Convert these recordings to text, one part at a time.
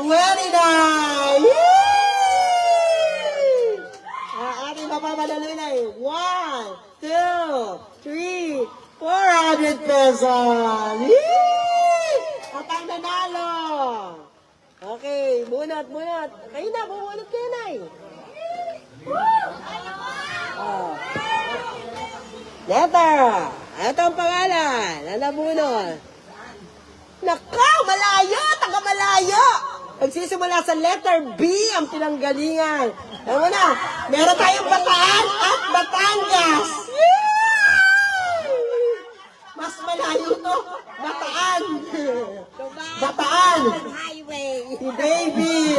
29! Yay! Ating mapamadali na eh. 1, 2, 3, 400 pesos! Yay! Atang nanalo! Okay, bunot. Kayo na, bumunot kayo na eh. Letter! Ito ang pangalan. Nabunot. Naka! Malayo! Taga-malayo! Nagsisimula sa letter B ang pinanggalingan. Alam mo na, meron tayong Bataan at Batangas. Mas malayo to. Bataan. Bataan. Highway. Si David.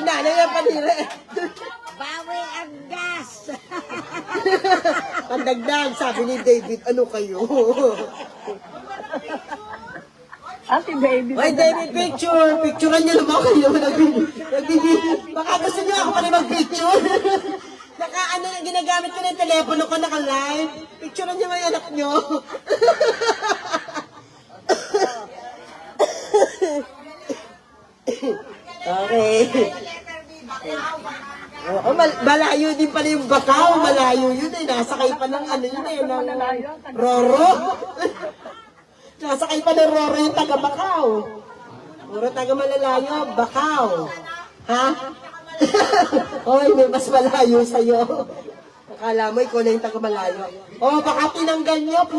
Hinanay na panira. Bawi ang gas. Pandagdag, sabi ni David, ano kayo? Ate baby. Ay, David, picture! Picturean niyo naman kayo. Baka gusto niyo ako pa rin mag-picture. Ginagamit ko na yung telepono ko, naka-live. Picturean niyo yung anak niyo. Okay. Oo, malayo din pala yung Bakaw. Malayo yun eh. Nasakay pa ng ano yun eh. Ng Roro. Nasakay pa ng Roro yung taga-Bakaw. Puro taga-malalayo, Bakaw. Ha? Oy, may mas malayo sa'yo. Akala mo, ikaw na yung taga-malayo. Oh, baka tinanggal nyo.